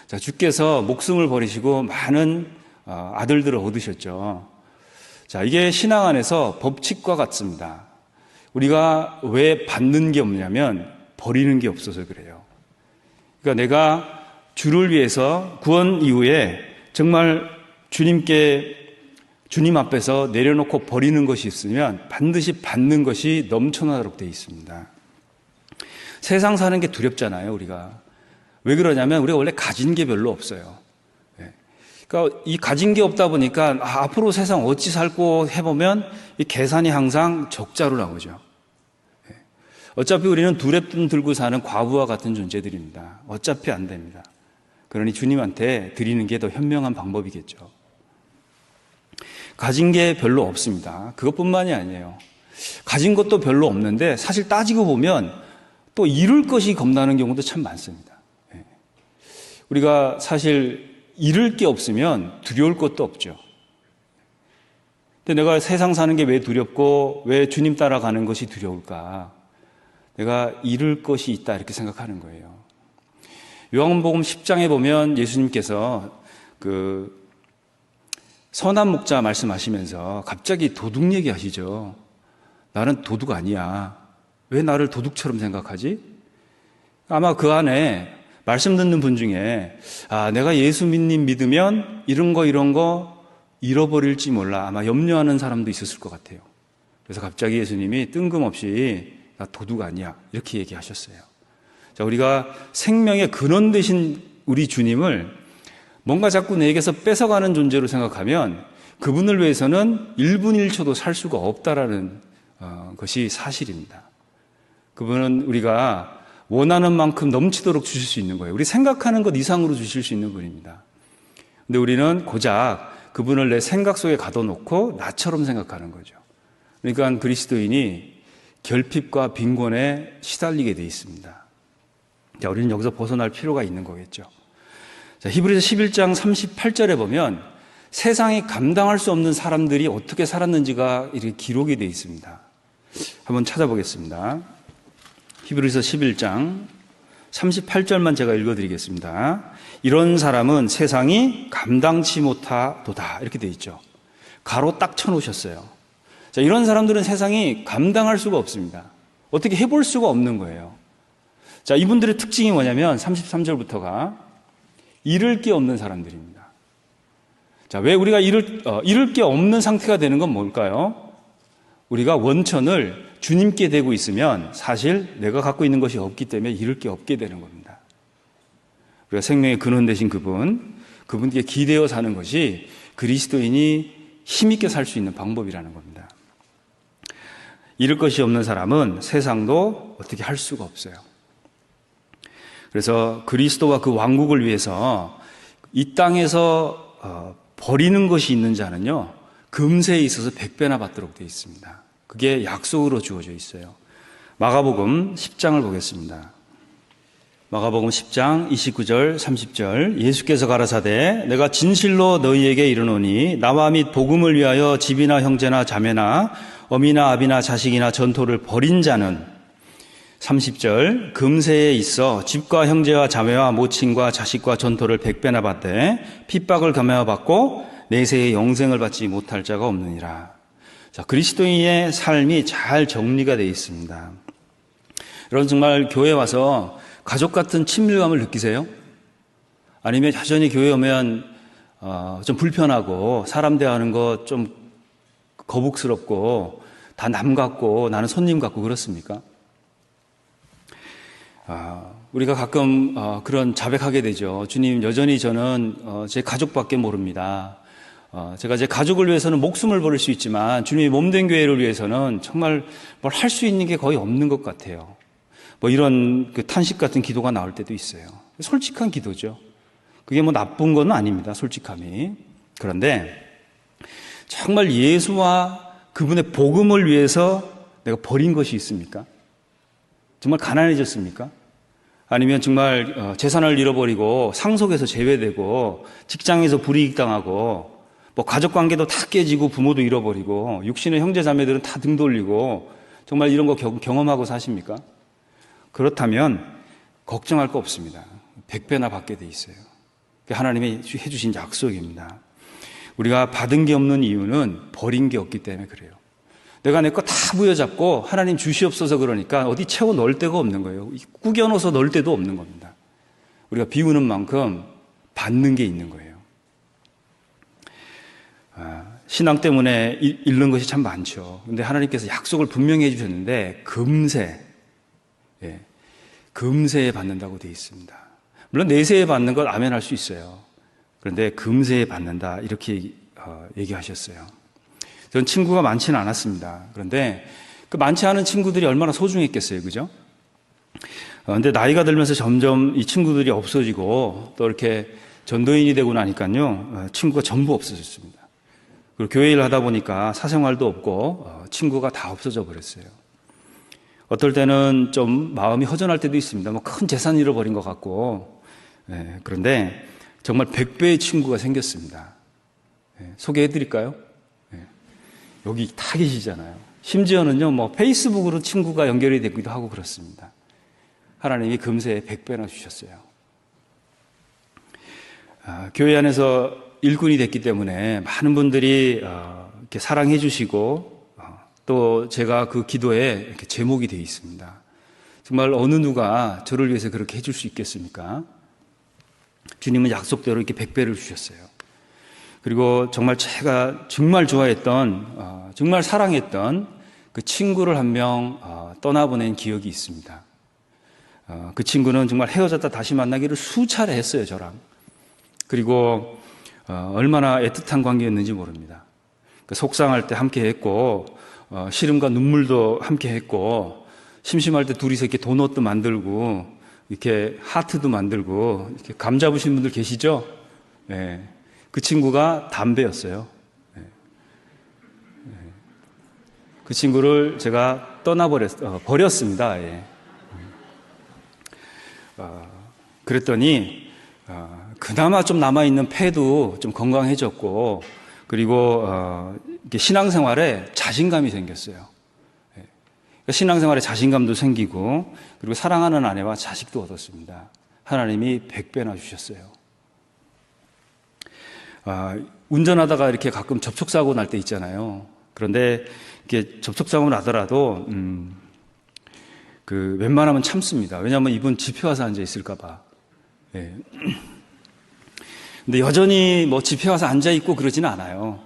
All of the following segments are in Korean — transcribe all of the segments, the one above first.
자, 주께서 목숨을 버리시고 많은 아들들을 얻으셨죠. 자, 이게 신앙 안에서 법칙과 같습니다. 우리가 왜 받는 게 없냐면 버리는 게 없어서 그래요. 그러니까 내가 주를 위해서 구원 이후에 정말 주님 앞에서 내려놓고 버리는 것이 있으면 반드시 받는 것이 넘쳐나도록 되어 있습니다. 세상 사는 게 두렵잖아요, 우리가. 왜 그러냐면 우리가 원래 가진 게 별로 없어요. 그러니까 이 가진 게 없다 보니까 앞으로 세상 어찌 살고 해보면 이 계산이 항상 적자로 나오죠. 어차피 우리는 두랩돈 들고 사는 과부와 같은 존재들입니다. 어차피 안 됩니다. 그러니 주님한테 드리는 게 더 현명한 방법이겠죠. 가진 게 별로 없습니다. 그것뿐만이 아니에요. 가진 것도 별로 없는데 사실 따지고 보면 또 잃을 것이 겁나는 경우도 참 많습니다. 우리가 사실 잃을 게 없으면 두려울 것도 없죠. 근데 내가 세상 사는 게 왜 두렵고 왜 주님 따라가는 것이 두려울까? 내가 잃을 것이 있다 이렇게 생각하는 거예요. 요한복음 10장에 보면 예수님께서 그 선한 목자 말씀하시면서 갑자기 도둑 얘기하시죠. 나는 도둑 아니야. 왜 나를 도둑처럼 생각하지? 아마 그 안에 말씀 듣는 분 중에 내가 예수 믿으면 이런 거 잃어버릴지 몰라. 아마 염려하는 사람도 있었을 것 같아요. 그래서 갑자기 예수님이 뜬금없이 나 도둑 아니야 이렇게 얘기하셨어요. 자, 우리가 생명의 근원 되신 우리 주님을 뭔가 자꾸 내게서 뺏어가는 존재로 생각하면 그분을 위해서는 1분 1초도 살 수가 없다라는 것이 사실입니다. 그분은 우리가 원하는 만큼 넘치도록 주실 수 있는 거예요. 우리 생각하는 것 이상으로 주실 수 있는 분입니다. 근데 우리는 고작 그분을 내 생각 속에 가둬놓고 나처럼 생각하는 거죠. 그러니까 그리스도인이 결핍과 빈곤에 시달리게 돼 있습니다. 자, 우리는 여기서 벗어날 필요가 있는 거겠죠. 자, 히브리서 11장 38절에 보면 세상이 감당할 수 없는 사람들이 어떻게 살았는지가 이렇게 기록이 되어 있습니다. 한번 찾아보겠습니다. 히브리서 11장 38절만 제가 읽어드리겠습니다. 이런 사람은 세상이 감당치 못하도다 이렇게 되어 있죠. 가로 딱 쳐놓으셨어요. 자, 이런 사람들은 세상이 감당할 수가 없습니다. 어떻게 해볼 수가 없는 거예요. 자, 이분들의 특징이 뭐냐면 33절부터가 잃을 게 없는 사람들입니다. 자, 왜 우리가 잃을 게 없는 상태가 되는 건 뭘까요? 우리가 원천을 주님께 대고 있으면 사실 내가 갖고 있는 것이 없기 때문에 잃을 게 없게 되는 겁니다. 우리가 생명의 근원 되신 그분께 기대어 사는 것이 그리스도인이 힘있게 살 수 있는 방법이라는 겁니다. 잃을 것이 없는 사람은 세상도 어떻게 할 수가 없어요. 그래서 그리스도와 그 왕국을 위해서 이 땅에서 버리는 것이 있는 자는요, 금세에 있어서 100배나 받도록 되어 있습니다. 그게 약속으로 주어져 있어요. 마가복음 10장을 보겠습니다. 마가복음 10장 29절 30절 예수께서 가라사대 내가 진실로 너희에게 이르노니 나와 및 복음을 위하여 집이나 형제나 자매나 어미나 아비나 자식이나 전토를 벌인 자는 30절 금세에 있어 집과 형제와 자매와 모친과 자식과 전토를 100배나 받되 핍박을 감해와 받고 내세의 영생을 받지 못할 자가 없느니라. 자, 그리스도인의 삶이 잘 정리가 되어 있습니다. 여러분 정말 교회 와서 가족 같은 친밀감을 느끼세요? 아니면 여전히 교회 오면 좀 불편하고 사람 대하는 거 좀 거북스럽고 다 남 같고 나는 손님 같고 그렇습니까? 우리가 가끔 그런 자백하게 되죠. 주님, 여전히 저는 제 가족밖에 모릅니다. 제가 제 가족을 위해서는 목숨을 버릴 수 있지만 주님의 몸된 교회를 위해서는 정말 뭘 할 수 있는 게 거의 없는 것 같아요. 뭐 이런 그 탄식 같은 기도가 나올 때도 있어요. 솔직한 기도죠. 그게 뭐 나쁜 건 아닙니다. 솔직함이. 그런데 정말 예수와 그분의 복음을 위해서 내가 버린 것이 있습니까? 정말 가난해졌습니까? 아니면 정말 재산을 잃어버리고 상속에서 제외되고 직장에서 불이익 당하고 뭐 가족관계도 다 깨지고 부모도 잃어버리고 육신의 형제자매들은 다 등 돌리고 정말 이런 거 경험하고 사십니까? 그렇다면 걱정할 거 없습니다. 100배나 받게 돼 있어요. 하나님이 해주신 약속입니다. 우리가 받은 게 없는 이유는 버린 게 없기 때문에 그래요. 내가 내 거 다 부여잡고 하나님 주시옵소서 그러니까 어디 채워 넣을 데가 없는 거예요. 구겨 넣어서 넣을 데도 없는 겁니다. 우리가 비우는 만큼 받는 게 있는 거예요. 신앙 때문에 잃는 것이 참 많죠. 그런데 하나님께서 약속을 분명히 해주셨는데 금세에 받는다고 되어 있습니다. 물론 내세에 받는 걸 아멘할 수 있어요. 그런데 금세에 받는다 이렇게 얘기하셨어요. 전 친구가 많지는 않았습니다. 그런데 그 많지 않은 친구들이 얼마나 소중했겠어요, 그죠? 근데 나이가 들면서 점점 이 친구들이 없어지고 또 이렇게 전도인이 되고 나니까요, 친구가 전부 없어졌습니다. 그리고 교회 일 하다 보니까 사생활도 없고 친구가 다 없어져 버렸어요. 어떨 때는 좀 마음이 허전할 때도 있습니다. 뭐 큰 재산 잃어버린 것 같고, 그런데 정말 100배의 친구가 생겼습니다. 소개해드릴까요? 여기 다 계시잖아요. 심지어는요, 뭐 페이스북으로 친구가 연결이 되기도 하고 그렇습니다. 하나님이 금세 100배나 주셨어요. 교회 안에서 일꾼이 됐기 때문에 많은 분들이 이렇게 사랑해 주시고 또 제가 그 기도에 이렇게 제목이 되어 있습니다. 정말 어느 누가 저를 위해서 그렇게 해줄 수 있겠습니까? 주님은 약속대로 이렇게 100배를 주셨어요. 그리고 정말 제가 정말 좋아했던 정말 사랑했던 그 친구를 한 명 떠나보낸 기억이 있습니다. 그 친구는 정말 헤어졌다 다시 만나기를 수차례 했어요, 저랑. 그리고 얼마나 애틋한 관계였는지 모릅니다. 속상할 때 함께 했고 시름과 눈물도 함께 했고 심심할 때 둘이서 이렇게 도넛도 만들고 이렇게 하트도 만들고 이렇게 감 잡으신 분들 계시죠? 네. 그 친구가 담배였어요. 네. 그 친구를 제가 버렸습니다. 예. 그랬더니 그나마 좀 남아있는 폐도 좀 건강해졌고 그리고 신앙생활에 자신감이 생겼어요. 신앙생활에 자신감도 생기고 그리고 사랑하는 아내와 자식도 얻었습니다. 하나님이 100배나 주셨어요. 운전하다가 이렇게 가끔 접촉사고 날 때 있잖아요. 그런데 이렇게 접촉사고 나더라도 웬만하면 참습니다. 왜냐하면 이분 집회 와서 앉아 있을까봐. 예. 근데 여전히 뭐 집회 와서 앉아 있고 그러지는 않아요.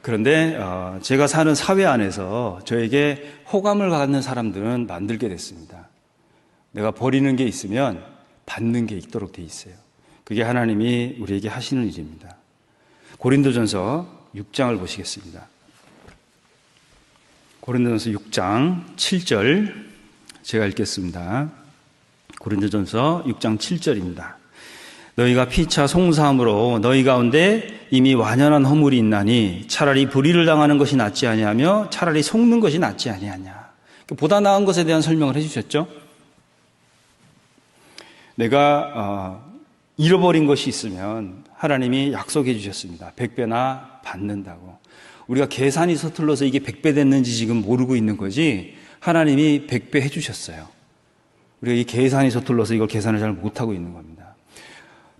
그런데 제가 사는 사회 안에서 저에게 호감을 갖는 사람들은 만들게 됐습니다. 내가 버리는 게 있으면 받는 게 있도록 돼 있어요. 그게 하나님이 우리에게 하시는 일입니다. 고린도전서 6장을 보시겠습니다. 고린도전서 6장 7절 제가 읽겠습니다. 고린도전서 6장 7절입니다. 너희가 피차 송사함으로 너희 가운데 이미 완연한 허물이 있나니 차라리 불의를 당하는 것이 낫지 아니하며 차라리 속는 것이 낫지 아니하냐. 보다 나은 것에 대한 설명을 해주셨죠. 내가 잃어버린 것이 있으면 하나님이 약속해 주셨습니다. 100배나 받는다고. 우리가 계산이 서툴러서 이게 100배 됐는지 지금 모르고 있는 거지 하나님이 100배 해주셨어요. 우리가 이 계산이 서툴러서 이걸 계산을 잘 못하고 있는 겁니다.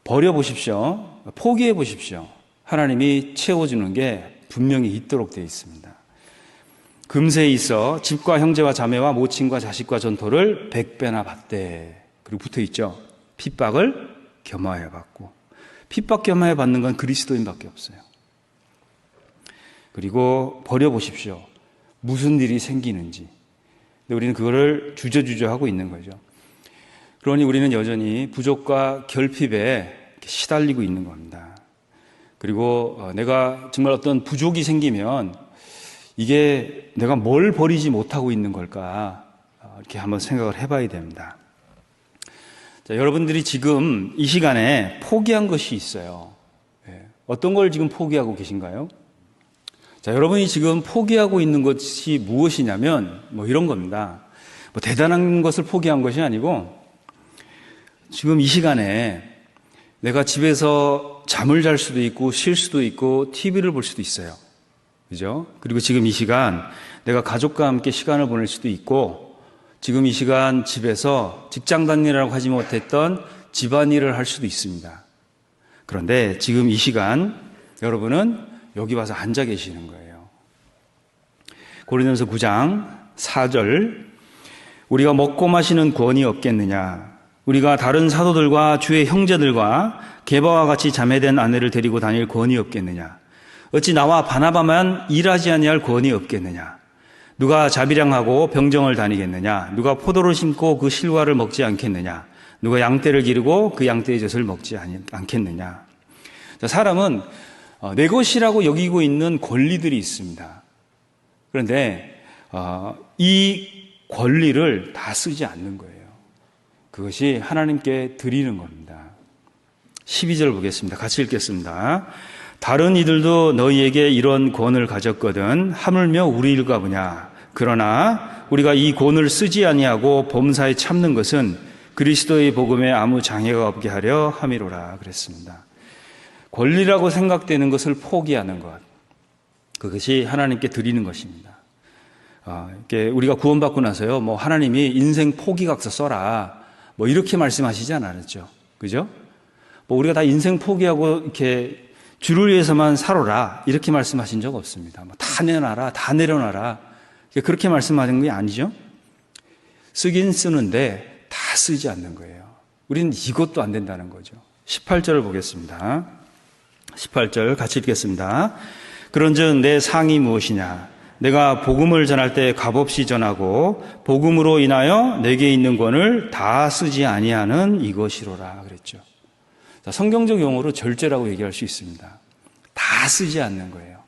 버려보십시오. 포기해 보십시오. 하나님이 채워주는 게 분명히 있도록 되어 있습니다. 금세에 있어 집과 형제와 자매와 모친과 자식과 전토를 100배나 받되. 그리고 붙어 있죠. 핍박을 겸하여 받고. 핍박 겸하여 받는 건 그리스도인밖에 없어요. 그리고 버려보십시오. 무슨 일이 생기는지. 근데 우리는 그거를 주저주저 하고 있는 거죠. 그러니 우리는 여전히 부족과 결핍에 시달리고 있는 겁니다. 그리고 내가 정말 어떤 부족이 생기면 이게 내가 뭘 버리지 못하고 있는 걸까 이렇게 한번 생각을 해봐야 됩니다. 자, 여러분들이 지금 이 시간에 포기한 것이 있어요. 어떤 걸 지금 포기하고 계신가요? 자, 여러분이 지금 포기하고 있는 것이 무엇이냐면 뭐 이런 겁니다. 뭐 대단한 것을 포기한 것이 아니고 지금 이 시간에 내가 집에서 잠을 잘 수도 있고 쉴 수도 있고 TV를 볼 수도 있어요. 그죠? 그리고 지금 이 시간 내가 가족과 함께 시간을 보낼 수도 있고 지금 이 시간 집에서 직장 다니라고 하지 못했던 집안일을 할 수도 있습니다. 그런데 지금 이 시간 여러분은 여기 와서 앉아 계시는 거예요. 고린도전서 9장 4절, 우리가 먹고 마시는 권이 없겠느냐? 우리가 다른 사도들과 주의 형제들과 게바와 같이 자매된 아내를 데리고 다닐 권이 없겠느냐? 어찌 나와 바나바만 일하지 아니할 권이 없겠느냐? 누가 자비량하고 병정을 다니겠느냐? 누가 포도를 심고 그 실과를 먹지 않겠느냐? 누가 양떼를 기르고 그 양떼의 젖을 먹지 않겠느냐? 사람은 내 것이라고 여기고 있는 권리들이 있습니다. 그런데 이 권리를 다 쓰지 않는 거예요. 그것이 하나님께 드리는 겁니다. 12절 보겠습니다. 같이 읽겠습니다. 다른 이들도 너희에게 이런 권을 가졌거든 하물며 우리 일가 보냐. 그러나 우리가 이 권을 쓰지 아니하고 범사에 참는 것은 그리스도의 복음에 아무 장애가 없게 하려 함이로라 그랬습니다. 권리라고 생각되는 것을 포기하는 것, 그것이 하나님께 드리는 것입니다. 우리가 구원받고 나서요, 하나님이 인생 포기각서 써라, 이렇게 말씀하시지 않았죠. 그죠? 우리가 다 인생 포기하고 이렇게 주를 위해서만 살아라, 이렇게 말씀하신 적 없습니다. 다 내놔라, 다 내려놔라, 그렇게 말씀하신 게 아니죠. 쓰긴 쓰는데 다 쓰지 않는 거예요. 우리는 이것도 안 된다는 거죠. 18절을 보겠습니다. 18절 같이 읽겠습니다. 그런즉 내 상이 무엇이냐? 내가 복음을 전할 때 값없이 전하고 복음으로 인하여 내게 있는 권을 다 쓰지 아니하는 이것이로라 그랬죠. 성경적 용어로 절제라고 얘기할 수 있습니다. 다 쓰지 않는 거예요.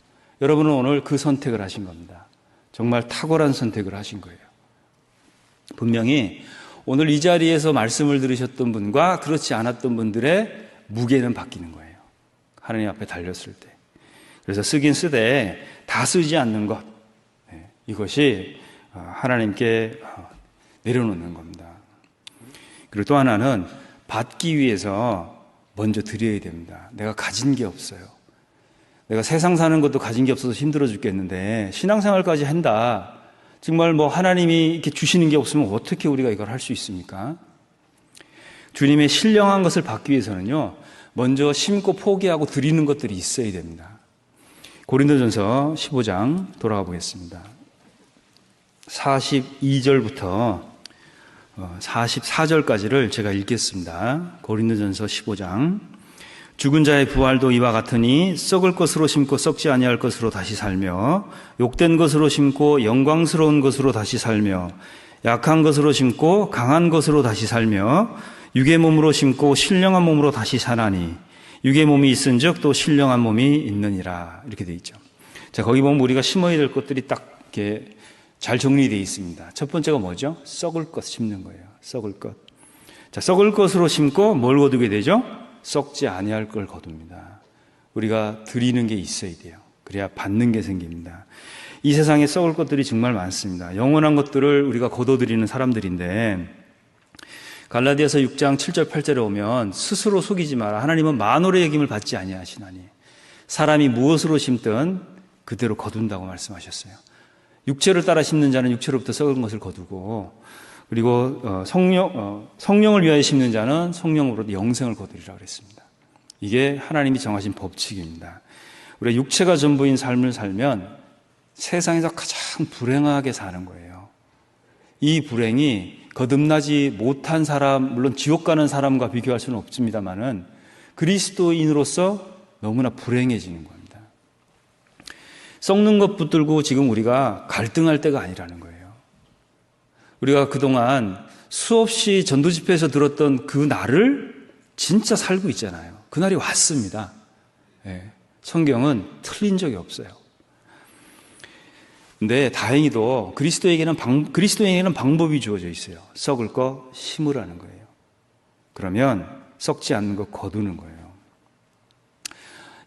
여러분은 오늘 그 선택을 하신 겁니다. 정말 탁월한 선택을 하신 거예요. 분명히 오늘 이 자리에서 말씀을 들으셨던 분과 그렇지 않았던 분들의 무게는 바뀌는 거예요. 하나님 앞에 달렸을 때. 그래서 쓰긴 쓰되 다 쓰지 않는 것, 이것이 하나님께 내려놓는 겁니다. 그리고 또 하나는 받기 위해서 먼저 드려야 됩니다. 내가 가진 게 없어요. 내가 세상 사는 것도 가진 게 없어서 힘들어 죽겠는데 신앙생활까지 한다. 정말 하나님이 이렇게 주시는 게 없으면 어떻게 우리가 이걸 할 수 있습니까? 주님의 신령한 것을 받기 위해서는요, 먼저 심고 포기하고 드리는 것들이 있어야 됩니다. 고린도전서 15장 돌아가 보겠습니다. 42절부터 44절까지를 제가 읽겠습니다. 고린도전서 15장. 죽은 자의 부활도 이와 같으니 썩을 것으로 심고 썩지 아니할 것으로 다시 살며 욕된 것으로 심고 영광스러운 것으로 다시 살며 약한 것으로 심고 강한 것으로 다시 살며 육의 몸으로 심고 신령한 몸으로 다시 사나니 육의 몸이 있은즉 또 신령한 몸이 있느니라. 이렇게 돼 있죠. 자, 거기 보면 우리가 심어야 될 것들이 딱 이렇게 잘 정리되어 있습니다. 첫 번째가 뭐죠? 썩을 것 심는 거예요. 썩을 것. 자, 썩을 것으로 심고 뭘 거두게 되죠? 썩지 아니할 걸 거둡니다. 우리가 드리는 게 있어야 돼요. 그래야 받는 게 생깁니다. 이 세상에 썩을 것들이 정말 많습니다. 영원한 것들을 우리가 거둬들이는 사람들인데, 갈라디아서 6장 7절 8절에 오면 스스로 속이지 마라. 하나님은 만월의 여김을 받지 아니하시나니 사람이 무엇으로 심든 그대로 거둔다고 말씀하셨어요. 육체를 따라 심는 자는 육체로부터 썩은 것을 거두고, 그리고 성령을 위하여 심는 자는 성령으로 영생을 거두리라 그랬습니다. 이게 하나님이 정하신 법칙입니다. 우리가 육체가 전부인 삶을 살면 세상에서 가장 불행하게 사는 거예요. 이 불행이 거듭나지 못한 사람, 물론 지옥 가는 사람과 비교할 수는 없습니다만은 그리스도인으로서 너무나 불행해지는 겁니다. 썩는 것 붙들고 지금 우리가 갈등할 때가 아니라는 거예요. 우리가 그동안 수없이 전도 집회에서 들었던 그 날을 진짜 살고 있잖아요. 그 날이 왔습니다. 성경은 틀린 적이 없어요. 근데 다행히도 그리스도에게는 방법이 주어져 있어요. 썩을 거 심으라는 거예요. 그러면 썩지 않는 거 거두는 거예요.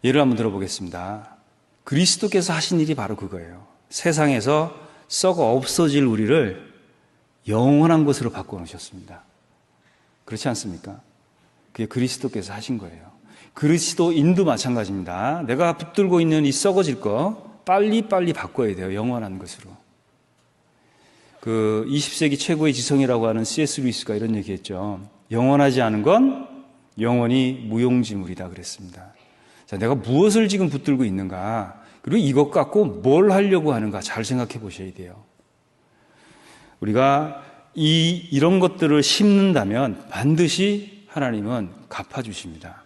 예를 한번 들어보겠습니다. 그리스도께서 하신 일이 바로 그거예요. 세상에서 썩어 없어질 우리를 영원한 것으로 바꿔놓으셨습니다. 그렇지 않습니까? 그게 그리스도께서 하신 거예요. 그리스도인도 마찬가지입니다. 내가 붙들고 있는 이 썩어질 거 빨리빨리 바꿔야 돼요. 영원한 것으로. 20세기 최고의 지성이라고 하는 C.S. 루이스가 이런 얘기했죠. 영원하지 않은 건 영원히 무용지물이다 그랬습니다. 자, 내가 무엇을 지금 붙들고 있는가? 그리고 이것 갖고 뭘 하려고 하는가? 잘 생각해 보셔야 돼요. 우리가 이런 것들을 심는다면 반드시 하나님은 갚아주십니다.